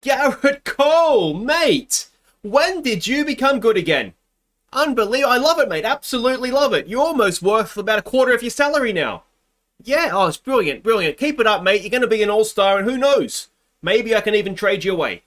Garrett Cole, mate! When did you become good again? Unbelievable. I love it, mate. Absolutely love it. You're almost worth about a quarter of your salary now. Yeah, oh, it's brilliant, brilliant. Keep it up, mate. You're going to be an all-star, and who knows? Maybe I can even trade you away.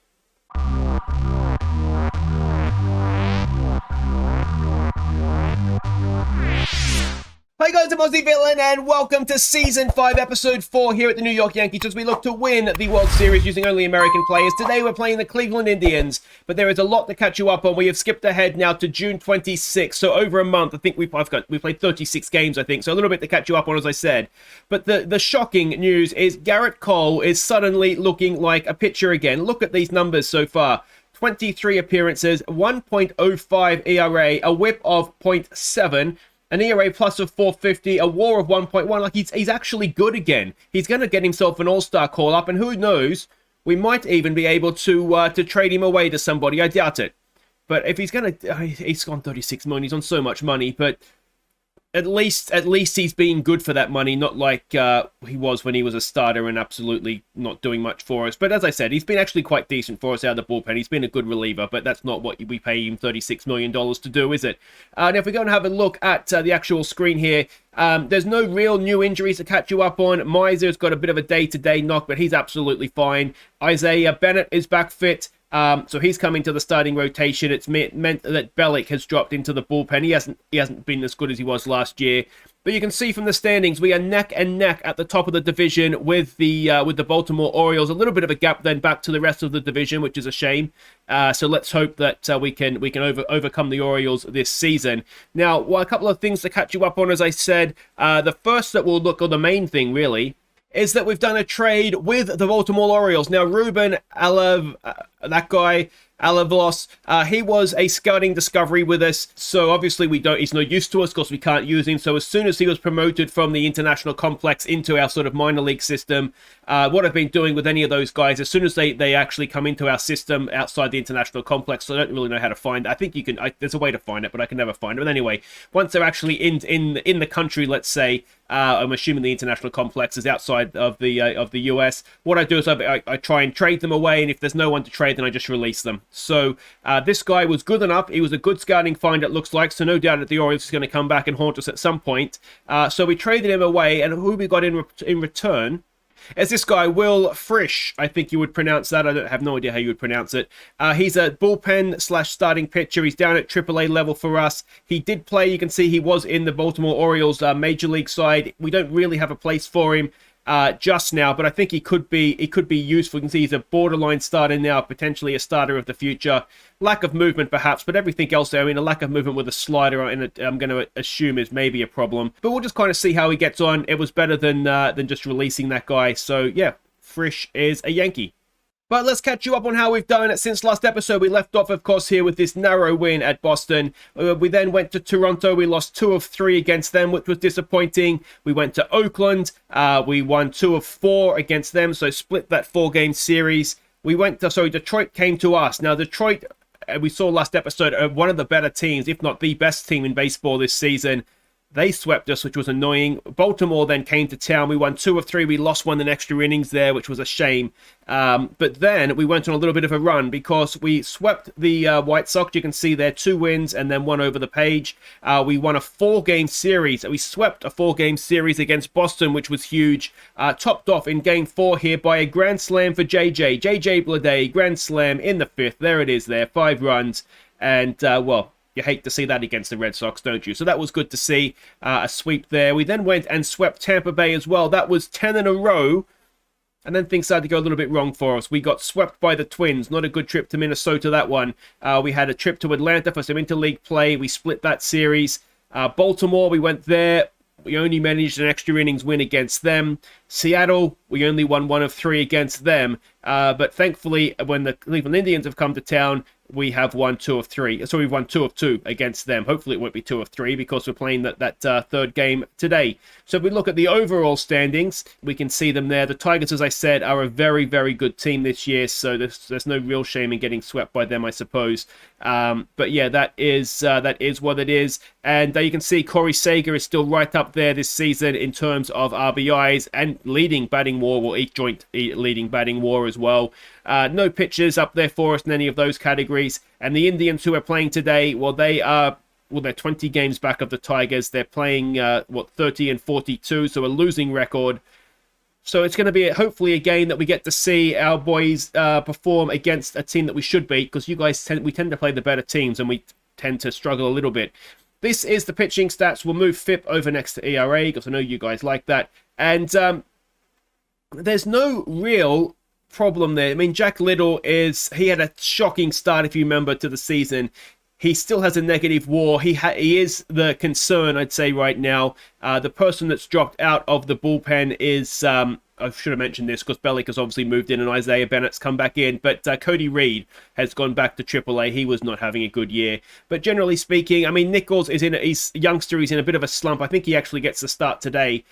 Hey guys, I'm Aussie Villain, and welcome to Season 5, Episode 4 here at the New York Yankees as we look to win the World Series using only American players. Today we're playing the Cleveland Indians, but there is a lot to catch you up on. We have skipped ahead now to June 26th, so over a month. I think we played 36 games, I think, so a little bit to catch you up on, as I said. But the shocking news is Garrett Cole is suddenly looking like a pitcher again. Look at these numbers so far. 23 appearances, 1.05 ERA, a whip of 0.7, an ERA plus of 450, a WAR of 1.1. Like, he's actually good again. He's going to get himself an all-star call-up, and who knows, we might even be able to trade him away to somebody. I doubt it. But if he's going to... he's on 36 million. He's on so much money, but at least he's being good for that money, not like he was when he was a starter and absolutely not doing much for us. But as I said, he's been actually quite decent for us out of the bullpen. He's been a good reliever, but that's not what we pay him $36 million to do, is it? Now, if we go and have a look at the actual screen here, there's no real new injuries to catch you up on. Miser's got a bit of a day-to-day knock, but he's absolutely fine. Isaiah Bennett is back fit. So he's coming to the starting rotation. It's meant that Bellick has dropped into the bullpen. He hasn't been as good as he was last year. But you can see from the standings, we are neck and neck at the top of the division with the Baltimore Orioles. A little bit of a gap then back to the rest of the division, which is a shame. So let's hope that we can overcome the Orioles this season. Now, a couple of things to catch you up on, as I said. The first that we'll look, or the main thing really, is that we've done a trade with the Baltimore Orioles. Now, Ruben that guy, Alavos, he was a scouting discovery with us, so obviously he's no use to us because we can't use him. So as soon as he was promoted from the international complex into our sort of minor league system, what I've been doing with any of those guys, as soon as they actually come into our system outside the international complex, so I don't really know how to find it. I think you can, there's a way to find it, but I can never find it. But anyway, once they're actually in the country, let's say, I'm assuming the international complex is outside of the US. What I do is I try and trade them away, and if there's no one to trade, then I just release them. So this guy was good enough. He was a good scouting find, it looks like. So no doubt that the Orioles is going to come back and haunt us at some point. So we traded him away, and who we got in return is this guy, Will Frisch. I think you would pronounce that. I have no idea how you would pronounce it. He's a bullpen / starting pitcher. He's down at AAA level for us. He did play. You can see he was in the Baltimore Orioles major league side. We don't really have a place for him just now, but I think he could be useful. You can see he's a borderline starter now, potentially a starter of the future. Lack of movement perhaps, but everything else there, I mean, a lack of movement with a slider, and I'm going to assume is maybe a problem. But we'll just kind of see how he gets on. It was better than just releasing that guy. So yeah, Frisch is a Yankee. But let's catch you up on how we've done since last episode. We left off, of course, here with this narrow win at Boston. We then went to Toronto. We lost 2 of 3 against them, which was disappointing. We went to Oakland. We won 2 of 4 against them, so split that 4-game series. Detroit came to us. Now, Detroit, we saw last episode, one of the better teams, if not the best team in baseball this season. They swept us, which was annoying. Baltimore then came to town. We won 2 of 3. We lost 1 in extra innings there, which was a shame. But then we went on a little bit of a run because we swept the White Sox. You can see there 2 wins and then 1 over the page. We won a 4-game series. We swept a 4-game series against Boston, which was huge. Topped off in Game 4 here by a grand slam for JJ. JJ Bleday, grand slam in the 5th. There it is there, 5 runs. And, you hate to see that against the Red Sox, don't you? So that was good to see, a sweep there. We then went and swept Tampa Bay as well. That was 10 in a row. And then things started to go a little bit wrong for us. We got swept by the Twins. Not a good trip to Minnesota, that one. We had a trip to Atlanta for some interleague play. We split that series. Baltimore, we went there. We only managed an extra innings win against them. Seattle, we only won 1 of 3 against them. But thankfully, when the Cleveland Indians have come to town, we have won 2 of 3. So we've won 2 of 2 against them. Hopefully it won't be 2 of 3 because we're playing that 3rd game today. So if we look at the overall standings, we can see them there. The Tigers, as I said, are a very, very good team this year. So there's no real shame in getting swept by them, I suppose. But yeah, that is what it is. And you can see Corey Seager is still right up there this season in terms of RBIs and leading batting WAR, or each joint leading batting WAR as well. No pitchers up there for us in any of those categories. And the Indians who are playing today, well, they're 20 games back of the Tigers. They're playing, 30 and 42, so a losing record. So it's going to be hopefully a game that we get to see our boys perform against a team that we should beat, because you guys tend to play the better teams and we tend to struggle a little bit. This is the pitching stats. We'll move FIP over next to ERA because I know you guys like that. And there's no real problem there. I mean, Jack Little he had a shocking start, if you remember, to the season. He still has a negative WAR. He is the concern, I'd say, right now. The person that's dropped out of the bullpen is, I should have mentioned this because Bellick has obviously moved in and Isaiah Bennett's come back in. But Cody Reed has gone back to AAA. He was not having a good year. But generally speaking, I mean, Nichols is he's youngster. He's in a bit of a slump. I think he actually gets the start today.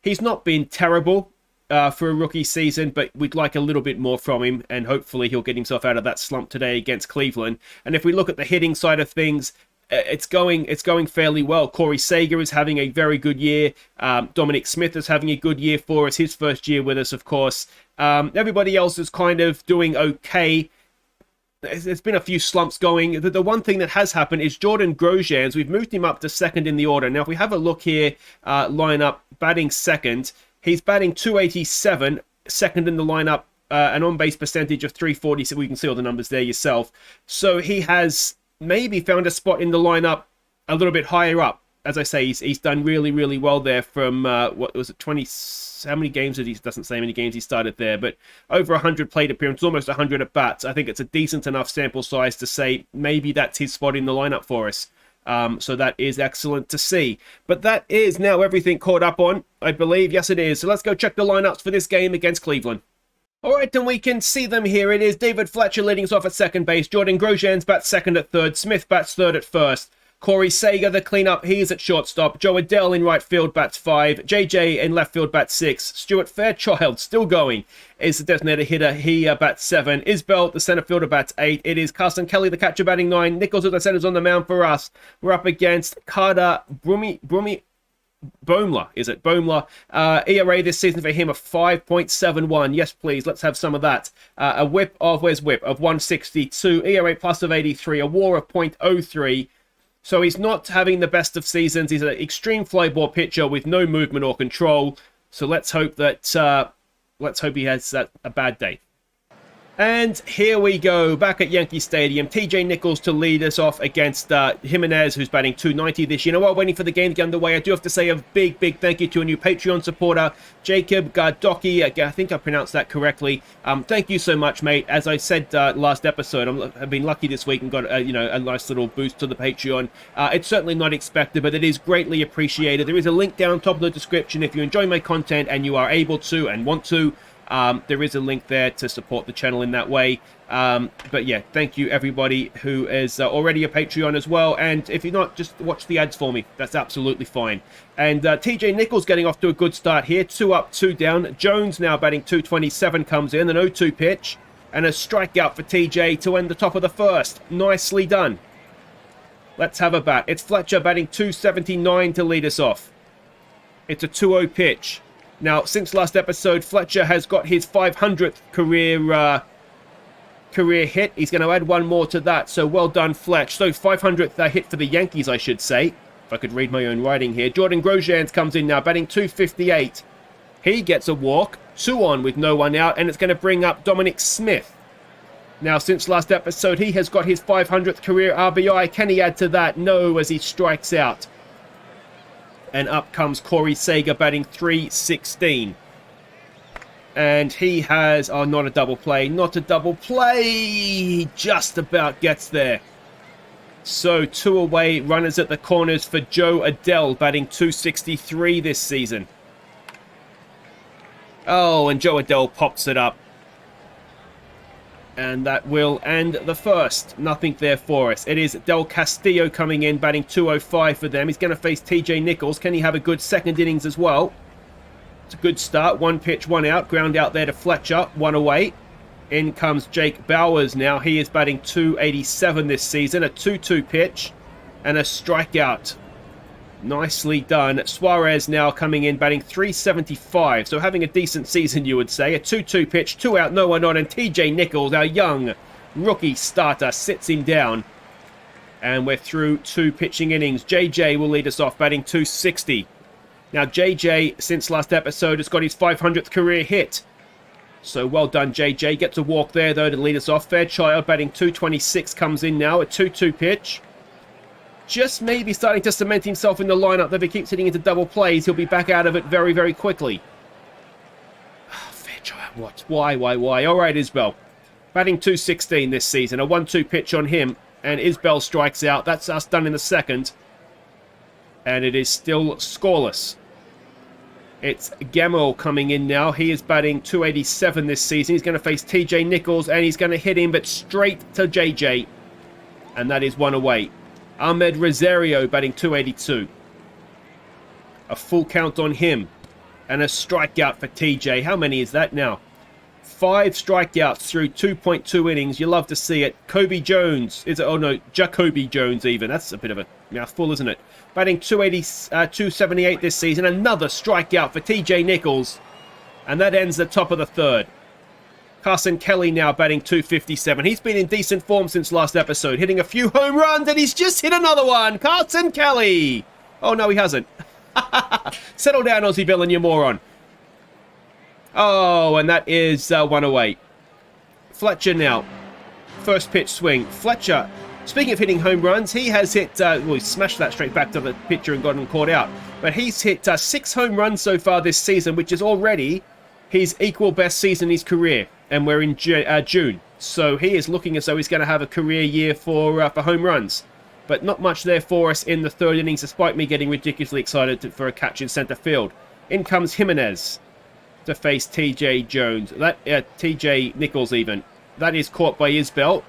He's not been terrible for a rookie season, but we'd like a little bit more from him, and hopefully he'll get himself out of that slump today against Cleveland. And if we look at the hitting side of things, it's going fairly well. Corey Seager is having a very good year. Dominic Smith is having a good year for us, his first year with us, of course. Everybody else is kind of doing okay. There's been a few slumps going. The one thing that has happened is Jordan Grosjean. We've moved him up to second in the order. Now, if we have a look here, lineup, batting second, he's batting .287, second in the lineup, an on-base percentage of .340, so we can see all the numbers there yourself. So he has maybe found a spot in the lineup a little bit higher up. As I say, he's done really, really well there from, 20... How many games did he... doesn't say how many games he started there, but over 100 plate appearances, almost 100 at-bats. I think it's a decent enough sample size to say maybe that's his spot in the lineup for us. So that is excellent to see. But that is now everything caught up on, I believe. Yes, it is. So let's go check the lineups for this game against Cleveland. All right, and we can see them here. It is David Fletcher leading us off at second base. Jordan Grosjean bats second at third. Smith bats third at first. Corey Seager, the cleanup, he's at shortstop. Joe Adell in right field bats 5. JJ in left field bats 6. Stuart Fairchild, still going, is the designated hitter. He bats 7. Isbell, the center fielder, bats 8. It is Carson Kelly, the catcher, batting 9. Nichols, as I said, is on the mound for us. We're up against Carter Boehmler, is it? Boehmler. ERA this season for him of 5.71. Yes, please. Let's have some of that. A whip of, where's whip? Of 162. ERA plus of 83. A WAR of .03. So he's not having the best of seasons. He's an extreme fly ball pitcher with no movement or control. So let's hope that he has a bad day. And here we go, back at Yankee Stadium. TJ Nichols to lead us off against Jimenez, who's batting .290 this year. Now, while waiting for the game to get underway, I do have to say a big, big thank you to a new Patreon supporter, Jacob Gardoki. I think I pronounced that correctly. Thank you so much, mate. As I said last episode, I've been lucky this week and got a nice little boost to the Patreon. It's certainly not expected, but it is greatly appreciated. There is a link down top of the description if you enjoy my content and you are able to and want to. There is a link there to support the channel in that way. But yeah, thank you everybody who is already a Patreon as well. And if you're not, just watch the ads for me. That's absolutely fine. And TJ Nichols getting off to a good start here. 2 up, 2 down. Jones now batting .227 comes in. An 0-2 pitch. And a strikeout for TJ to end the top of the first. Nicely done. Let's have a bat. It's Fletcher batting .279 to lead us off. It's a 2-0 pitch. Now, since last episode, Fletcher has got his 500th career hit. He's going to add one more to that, so well done, Fletch. So 500th hit for the Yankees, I should say, if I could read my own writing here. Jordan Grosjean comes in now, batting .258. He gets a walk, 2 on with no one out, and it's going to bring up Dominic Smith. Now, since last episode, he has got his 500th career RBI. Can he add to that? No, as he strikes out. And up comes Corey Seager batting .316. And he has... Oh, not a double play. Not a double play. He just about gets there. So 2 away. Runners at the corners for Joe Adell batting .263 this season. Oh, and Joe Adell pops it up. And that will end the first. Nothing there for us. It is Del Castillo coming in, batting .205 for them. He's going to face TJ Nichols. Can he have a good second innings as well? It's a good start. 1 pitch, 1 out. Ground out there to Fletcher. 1 away. In comes Jake Bowers now. He is batting .287 this season. A 2-2 pitch and a strikeout. Nicely done. Suarez now coming in, batting 375. So having a decent season, you would say. A 2-2 pitch, 2 out, no one on. And TJ Nichols, our young rookie starter, sits him down. And we're through 2 pitching innings. JJ will lead us off, batting 260. Now, JJ, since last episode, has got his 500th career hit. So well done, JJ. Gets a walk there, though, to lead us off. Fairchild, batting 226, comes in now. A 2-2 pitch. Just maybe starting to cement himself in the lineup. If he keeps hitting into double plays, he'll be back out of it very, very quickly. Fairchild, what? Why? All right, Isbell. Batting 216 this season. A 1-2 pitch on him. And Isbell strikes out. That's us done in the second. And it is still scoreless. It's Gamel coming in now. He is batting 287 this season. He's going to face TJ Nichols. And he's going to hit him, but straight to JJ. And that is 1 away. Ahmed Rosario batting 282. A full count on him. And a strikeout for TJ. How many is that now? 5 strikeouts through 2.2 innings. You love to see it. Kobe Jones. Is it? Oh no, Jacoby Jones even. That's a bit of a mouthful, isn't it? Batting 278 this season. Another strikeout for TJ Nichols. And that ends the top of the third. Carson Kelly now batting 257. He's been in decent form since last episode. Hitting a few home runs and he's just hit another one. Carson Kelly. Oh no, he hasn't. Settle down, Aussie villain, you moron. Oh, and that is 1 away. Fletcher now. First pitch swing. Fletcher, speaking of hitting home runs, he has hit, well, he smashed that straight back to the pitcher and got him caught out. But he's hit 6 home runs so far this season, which is already his equal best season in his career. And we're in June. So he is looking as though he's going to have a career year for home runs. But not much there for us in the third innings, despite me getting ridiculously excited for a catch in center field. In comes Jimenez to face TJ Jones. TJ Nichols even. That is caught by Isbell.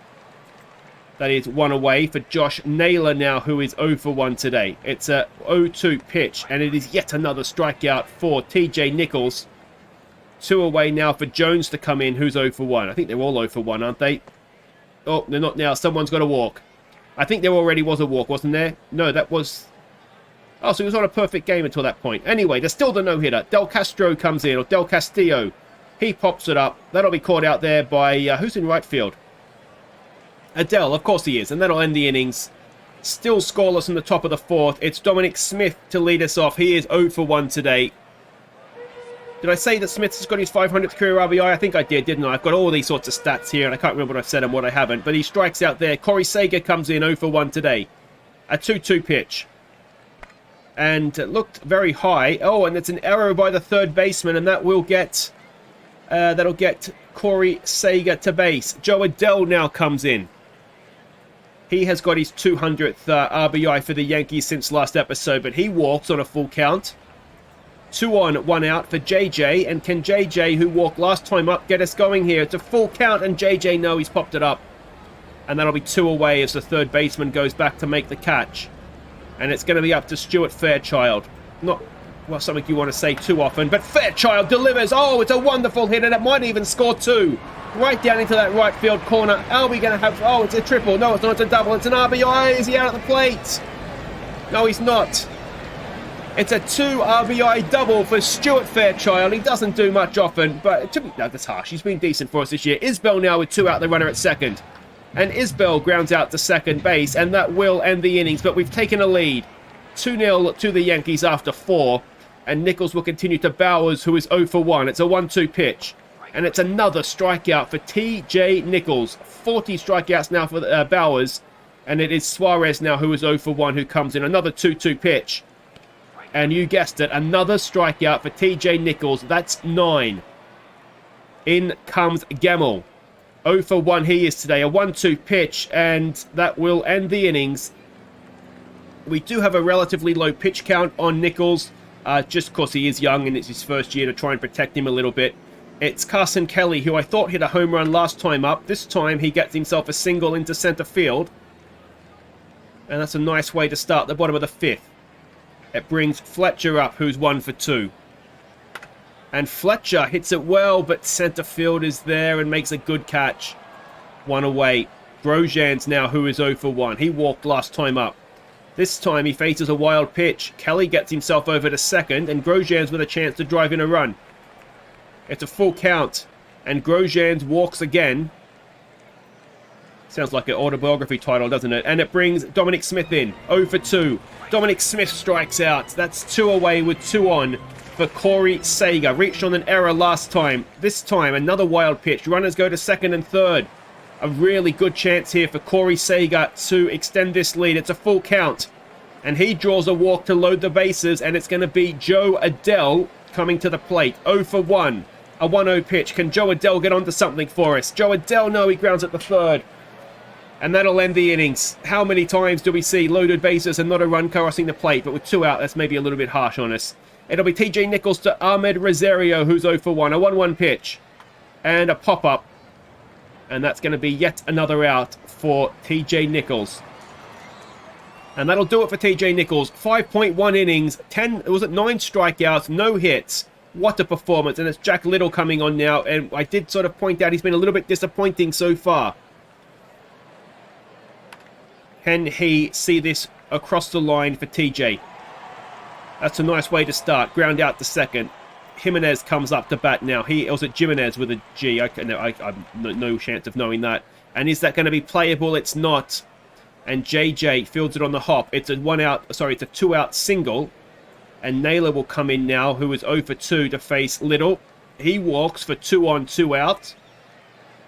That is 1 away for Josh Naylor now, who is 0 for 1 today. It's a 0-2 pitch, and it is yet another strikeout for TJ Nichols. 2 away now for Jones to come in, who's 0 for 1. I think they're all 0 for 1, aren't they? Oh, they're not now. Someone's got a walk. I think there already was a walk, wasn't there? No, that was... Oh, so he was on a perfect game until that point. Anyway, there's still the no-hitter. Del Castro comes in, or Del Castillo. He pops it up. That'll be caught out there by... who's in right field? Adele, of course he is. And that'll end the innings. Still scoreless in the top of the fourth. It's Dominic Smith to lead us off. He is 0 for 1 today. Did I say that Smith has got his 500th career RBI? I think I did, didn't I? I've got all these sorts of stats here, and I can't remember what I've said and what I haven't. But he strikes out there. Corey Seager comes in 0 for 1 today. A 2-2 pitch. And it looked very high. Oh, and it's an error by the third baseman, and that will get... that'll get Corey Seager to base. Joe Adele now comes in. He has got his 200th RBI for the Yankees since last episode, but he walks on a full count. 2 on, 1 out for JJ. And can JJ, who walked last time up, get us going here? It's a full count, and JJ, no, he's popped it up. And that'll be 2 away as the third baseman goes back to make the catch. And it's going to be up to Stuart Fairchild. Not, well, something you want to say too often, but Fairchild delivers. Oh, it's a wonderful hit, and it might even score 2. Right down into that right field corner. Are we going to have... Oh, it's a triple. No, it's not. It's a double. It's an RBI. Is he out at the plate? No, he's not. It's a 2 RBI double for Stuart Fairchild. He doesn't do much often, but no, that's harsh. He's been decent for us this year. Isbell now with 2 out, the runner at second. And Isbell grounds out to second base, and that will end the innings. But we've taken a lead. 2-0 to the Yankees after 4. And Nichols will continue to Bowers, who is 0 for 1. It's a 1-2 pitch. And it's another strikeout for TJ Nichols. 40 strikeouts now for Bowers. And it is Suarez now, who is 0 for 1, who comes in. Another 2-2 pitch. And you guessed it, another strikeout for TJ Nichols. That's 9. In comes Gamel. 0 for 1 he is today. A 1-2 pitch, and that will end the innings. We do have a relatively low pitch count on Nichols, just because he is young and it's his first year, to try and protect him a little bit. It's Carson Kelly, who I thought hit a home run last time up. This time he gets himself a single into center field. And that's a nice way to start the bottom of the 5th. It brings Fletcher up, who's 1 for 2. And Fletcher hits it well, but center field is there and makes a good catch. 1 away. Grosjean's now, who is 0 for 1. He walked last time up. This time he faces a wild pitch. Kelly gets himself over to second, and Grosjean's with a chance to drive in a run. It's a full count, and Grosjean's walks again. Sounds like an autobiography title, doesn't it? And it brings Dominic Smith in. 0 for 2. Dominic Smith strikes out. That's 2 away with 2 on for Corey Seager. Reached on an error last time. This time, another wild pitch. Runners go to second and third. A really good chance here for Corey Seager to extend this lead. It's a full count. And he draws a walk to load the bases, and it's going to be Joe Adele coming to the plate. 0 for 1. A 1-0 pitch. Can Joe Adele get onto something for us? Joe Adele, no, he grounds at the third. And that'll end the innings. How many times do we see loaded bases and not a run crossing the plate? But with 2 out, that's maybe a little bit harsh on us. It'll be TJ Nichols to Ahmed Rosario, who's 0 for 1. A 1-1 pitch. And a pop-up. And that's going to be yet another out for TJ Nichols. And that'll do it for TJ Nichols. 5.1 innings, 9 strikeouts, no hits. What a performance. And it's Jack Little coming on now. And I did sort of point out he's been a little bit disappointing so far. Can he see this across the line for TJ? That's a nice way to start. Ground out to second. Jimenez comes up to bat now. Was it Jimenez with a G? I've no chance of knowing that. And is that going to be playable? It's not. And JJ fields it on the hop. It's a 2-out single. And Naylor will come in now, who is 0 for 2 to face Little. He walks for 2 on, 2 out.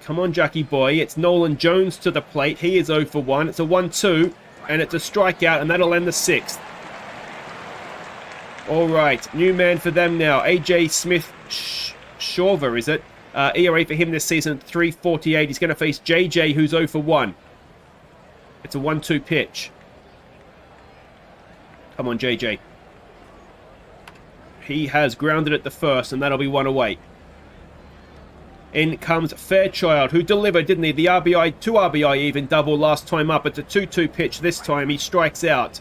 Come on, Jackie boy. It's Nolan Jones to the plate. He is 0 for 1. It's a 1-2. And it's a strikeout, and that'll end the 6th. All right, new man for them now. AJ Smith Shawver, is it? ERA for him this season, 3.48. He's going to face JJ, who's 0 for 1. It's a 1-2 pitch. Come on, JJ. He has grounded at the first, and that'll be 1 away. In comes Fairchild, who delivered, didn't he? The RBI, 2 RBI even, double last time up. It's a 2-2 pitch this time. He strikes out.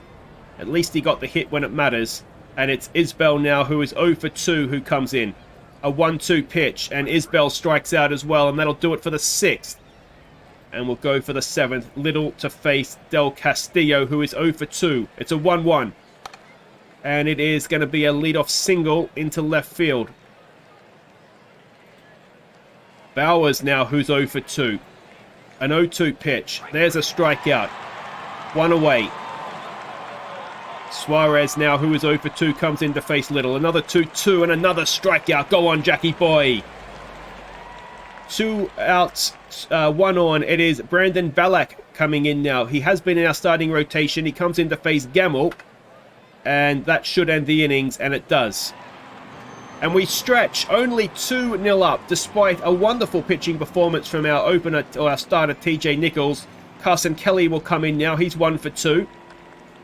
At least he got the hit when it matters. And it's Isbell now, who is 0 for 2, who comes in. A 1-2 pitch, and Isbell strikes out as well, and that'll do it for the 6th. And we'll go for the 7th. Little to face Del Castillo, who is 0 for 2. It's a 1-1. And it is going to be a leadoff single into left field. Bowers now, who's 0 for 2. An 0-2 pitch. There's a strikeout. 1 away. Suarez now, who is 0 for 2, comes in to face Little. Another 2-2 and another strikeout. Go on, Jackie boy. 2 outs, 1 on. It is Brandon Ballack coming in now. He has been in our starting rotation. He comes in to face Gamble. And that should end the innings, and it does. And we stretch only 2-0 up, despite a wonderful pitching performance from our opener, or our starter, TJ Nichols. Carson Kelly will come in now. He's 1 for 2.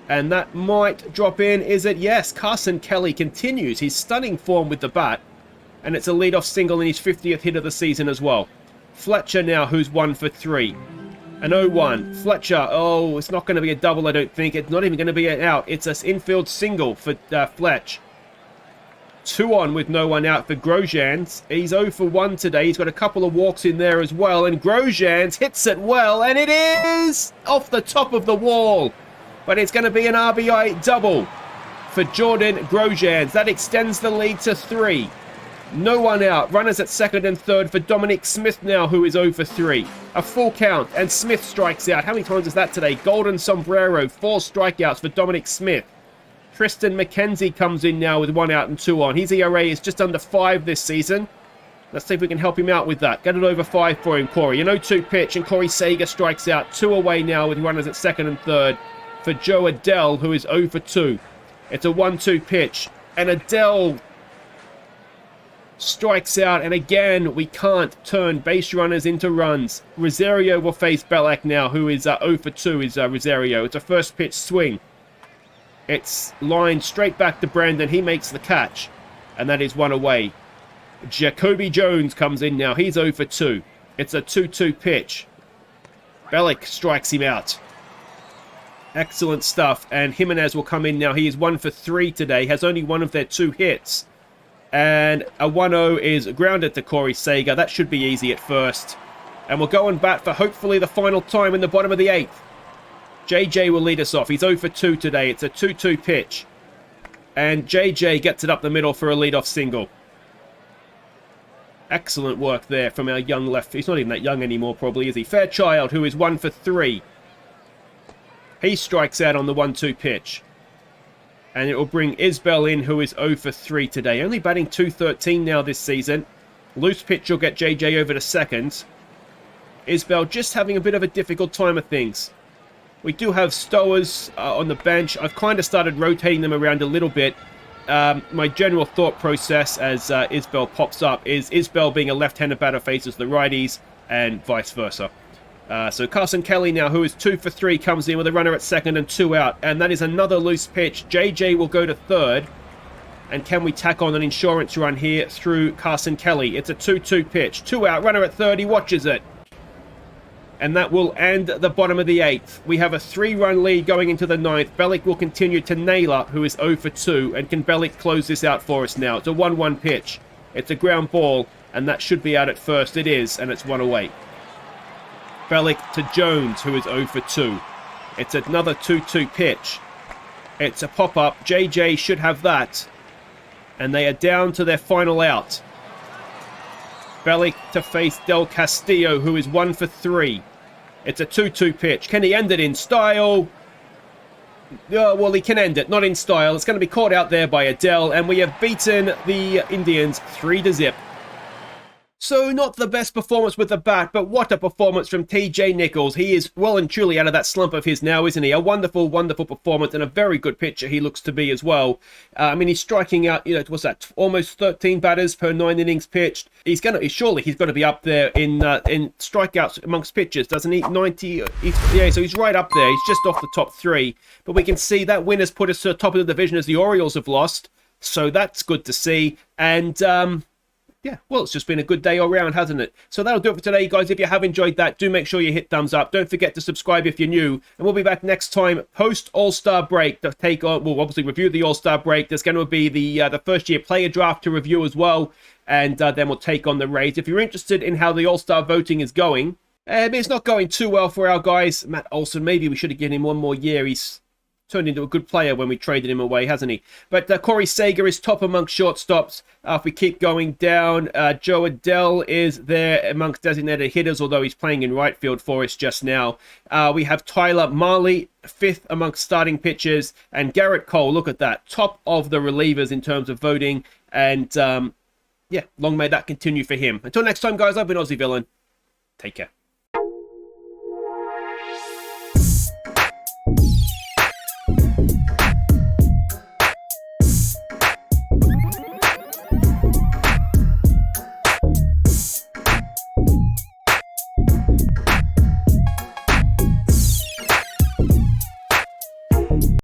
And that might drop in, is it? Yes, Carson Kelly continues his stunning form with the bat. And it's a leadoff single in his 50th hit of the season as well. Fletcher now, who's 1 for 3. An 0-1. Fletcher, oh, it's not going to be a double, I don't think. It's not even going to be an out. It's an infield single for Fletch. 2 on with no one out for Grosjean. He's 0 for 1 today. He's got a couple of walks in there as well. And Grosjean hits it well. And it is off the top of the wall. But it's going to be an RBI double for Jordan Grosjean. That extends the lead to 3. No one out. Runners at second and third for Dominic Smith now, who is 0 for 3. A full count, and Smith strikes out. How many times is that today? Golden sombrero, 4 strikeouts for Dominic Smith. Tristan McKenzie comes in now with 1 out and 2 on. His ERA is just under 5 this season. Let's see if we can help him out with that. Get it over 5 for him, Corey. An 0-2 pitch, and Corey Seager strikes out. 2 away now with runners at second and third for Joe Adele, who is 0 for 2. It's a 1-2 pitch, and Adele strikes out, and again, we can't turn base runners into runs. Rosario will face Ballack now, who is 0 for 2, is Rosario. It's a first pitch swing. It's lined straight back to Brandon. He makes the catch, and that is 1 away. Jacoby Jones comes in now. He's 0 for 2. It's a 2-2 pitch. Ballack strikes him out. Excellent stuff, and Jimenez will come in now. He is 1 for 3 today, has only 1 of their 2 hits. And a 1-0 is grounded to Corey Seager. That should be easy at first. And we'll go and bat for hopefully the final time in the bottom of the 8th. JJ will lead us off. He's 0 for 2 today. It's a 2-2 pitch. And JJ gets it up the middle for a leadoff single. Excellent work there from our young left. He's not even that young anymore, probably, is he? Fairchild, who is 1 for 3. He strikes out on the 1-2 pitch. And it will bring Isbell in, who is 0 for 3 today. Only batting .213 now this season. Loose pitch will get JJ over to second. Isbell just having a bit of a difficult time of things. We do have Stowers on the bench. I've kind of started rotating them around a little bit. My general thought process as Isbell pops up is Isbell being a left-handed batter faces the righties and vice versa. So Carson Kelly now, who is 2 for 3, comes in with a runner at second and 2 out. And that is another loose pitch. JJ will go to third. And can we tack on an insurance run here through Carson Kelly? It's a 2-2 pitch. 2 out, runner at third. He watches it. And that will end the bottom of the 8th. We have a 3-run lead going into the 9th. Bellick will continue to Naylor, who is 0 for 2. And can Bellick close this out for us now? It's a 1-1 pitch. It's a ground ball. And that should be out at first. It is. And it's 1 away. Bellick to Jones, who is 0 for 2. It's another 2-2 pitch. It's a pop-up. JJ should have that. And they are down to their final out. Bellick to face Del Castillo, who is 1 for 3. It's a 2-2 pitch. Can he end it in style? Well, he can end it. Not in style. It's going to be caught out there by Adele. And we have beaten the Indians 3-0. So not the best performance with the bat, but what a performance from TJ Nichols. He is well and truly out of that slump of his now, isn't he? A wonderful, wonderful performance and a very good pitcher he looks to be as well. I mean, he's striking out, what's that, almost 13 batters per 9 innings pitched. Surely he's got to be up there in strikeouts amongst pitchers, doesn't he? 90, so he's right up there. He's just off the top 3. But we can see that win has put us to the top of the division as the Orioles have lost. So that's good to see. And, yeah, well, it's just been a good day all round, hasn't it? So that'll do it for today, guys. If you have enjoyed that, do make sure you hit thumbs up. Don't forget to subscribe if you're new. And we'll be back next time, post-All-Star break, to take on, we'll obviously review the All-Star break. There's going to be the first-year player draft to review as well. And then we'll take on the Rays. If you're interested in how the All-Star voting is going, it's not going too well for our guys. Matt Olson, maybe we should have given him one more year. He's turned into a good player when we traded him away, hasn't he? But Corey Sager is top amongst shortstops. If we keep going down, Joe Adele is there amongst designated hitters, although he's playing in right field for us just now. We have Tyler Marley, 5th amongst starting pitchers, and Gerritt Cole, look at that, top of the relievers in terms of voting. And yeah, long may that continue for him. Until next time, guys, I've been Aussie Villain. Take care.